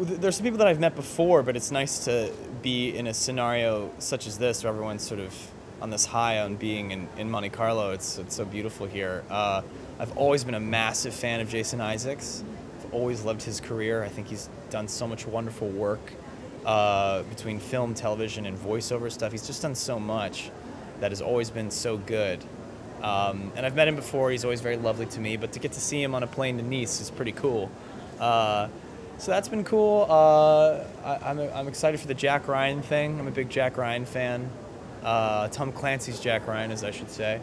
there's some people that I've met before, but it's nice to be in a scenario such as this, where everyone's sort of on this high on being in Monte-Carlo. It's so beautiful here. I've always been a massive fan of Jason Isaacs. I've always loved his career. I think he's done so much wonderful work between film, television, and voiceover stuff. He's just done so much that has always been so good. And I've met him before. He's always very lovely to me, but to get to see him on a plane to Nice is pretty cool. So that's been cool. I'm excited for the Jack Ryan thing. I'm a big Jack Ryan fan. Tom Clancy's Jack Ryan, as I should say.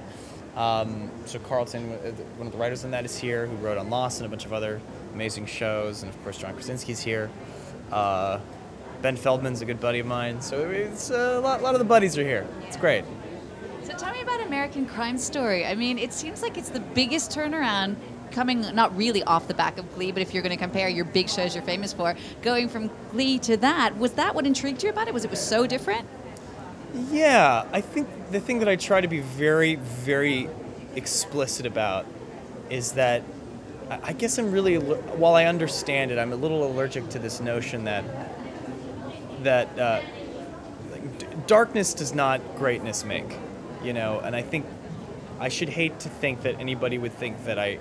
So Carlton, one of the writers on that, is here, who wrote on Lost and a bunch of other amazing shows. And of course, John Krasinski's here. Ben Feldman's a good buddy of mine. So it's a lot of the buddies are here. It's great. So tell me about American Crime Story. I mean, it seems like it's the biggest turnaround, coming not really off the back of Glee, but if you're going to compare your big shows you're famous for, going from Glee to that, was that what intrigued you about it? Was it so different? Yeah, I think the thing that I try to be very, very explicit about is that I guess I'm really, while I understand it, I'm a little allergic to this notion that darkness does not greatness make, you know, and I think I should hate to think that anybody would think that I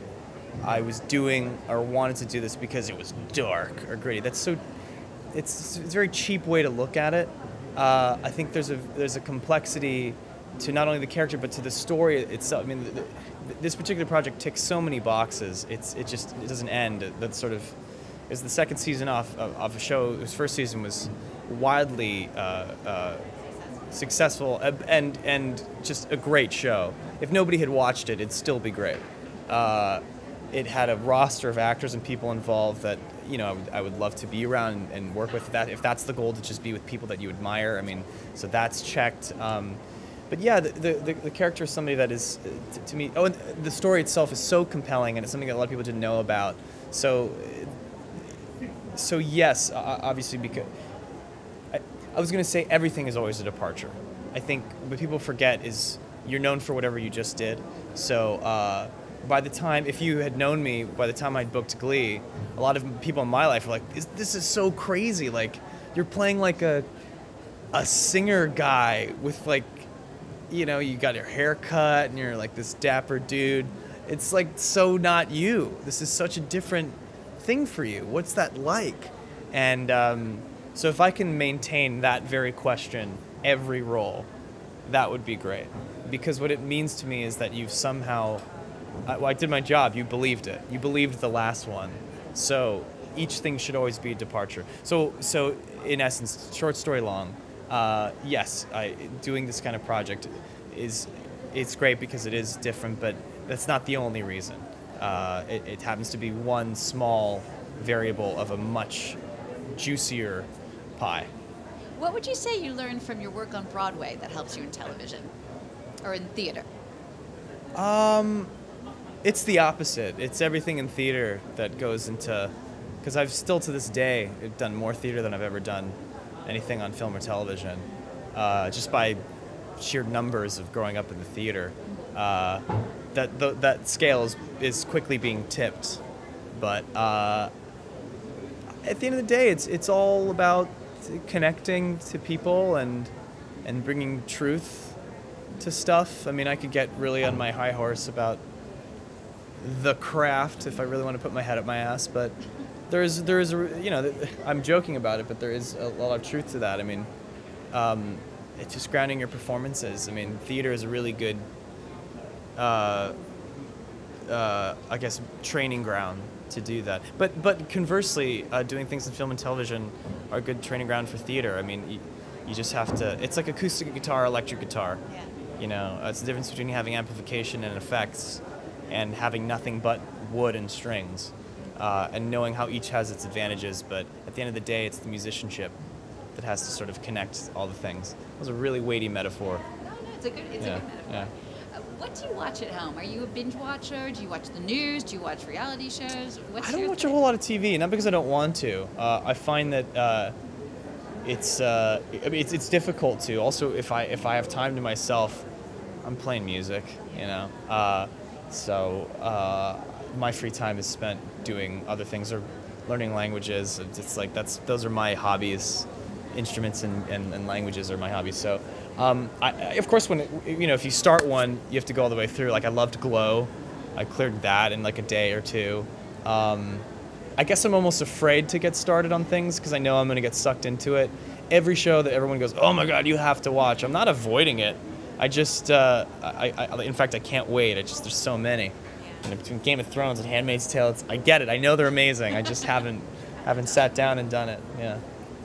was doing or wanted to do this because it was dark or gritty. It's a very cheap way to look at it. I think there's a complexity to not only the character but to the story itself. I mean, this particular project ticks so many boxes. It doesn't end. That sort of is the second season of a show whose first season was wildly successful and just a great show. If nobody had watched it, it'd still be great. It had a roster of actors and people involved that, you know, I would love to be around and work with. That if that's the goal, to just be with people that you admire. I mean, so that's checked. But yeah, the character is somebody that is, to me, and the story itself is so compelling, and it's something that a lot of people didn't know about. So yes, obviously, because I was going to say everything is always a departure. I think what people forget is you're known for whatever you just did. So by the time, if you had known me, by the time I'd booked Glee, a lot of people in my life were like, this is so crazy. Like, you're playing like a singer guy with, like, you know, you got your hair cut and you're like this dapper dude. It's like so not you. This is such a different thing for you. What's that like? And so if I can maintain that very question every role, that would be great. Because what it means to me is that you've somehow, I did my job, you believed it. You believed the last one. So each thing should always be a departure. So in essence, short story long, yes, doing this kind of project it's great because it is different, but that's not the only reason. It happens to be one small variable of a much juicier pie. What would you say you learned from your work on Broadway that helps you in television or in theater? It's the opposite. It's everything in theater that goes into, because I've still to this day done more theater than I've ever done anything on film or television, just by sheer numbers of growing up in the theater. That scale is quickly being tipped, but at the end of the day, it's all about connecting to people and bringing truth to stuff. I mean, I could get really on my high horse about the craft if I really want to put my head up my ass, but there is you know, I'm joking about it, but there is a lot of truth to that. I mean, it's just grounding your performances. I mean, theater is a really good, I guess, training ground to do that. But conversely, doing things in film and television are a good training ground for theater. I mean, you just have to. It's like acoustic guitar, electric guitar. Yeah. You know, it's the difference between having amplification and effects and having nothing but wood and strings, and knowing how each has its advantages. But at the end of the day, it's the musicianship that has to sort of connect all the things. It was a really weighty metaphor. No, it's a good metaphor. Yeah. What do you watch at home? Are you a binge watcher? Do you watch the news? Do you watch reality shows? I don't watch a whole lot of TV, not because I don't want to. I find that it's difficult to. Also, if I have time to myself, I'm playing music, you know. So my free time is spent doing other things or learning languages. It's like those are my hobbies. Instruments and languages are my hobbies. So, of course, if you start one, you have to go all the way through. Like I loved Glow, I cleared that in like a day or two. I guess I'm almost afraid to get started on things because I know I'm going to get sucked into it. Every show that everyone goes, oh my God, you have to watch. I'm not avoiding it. I just, in fact, I can't wait. There's so many. And between Game of Thrones and Handmaid's Tale, I get it. I know they're amazing. I just haven't sat down and done it. Yeah.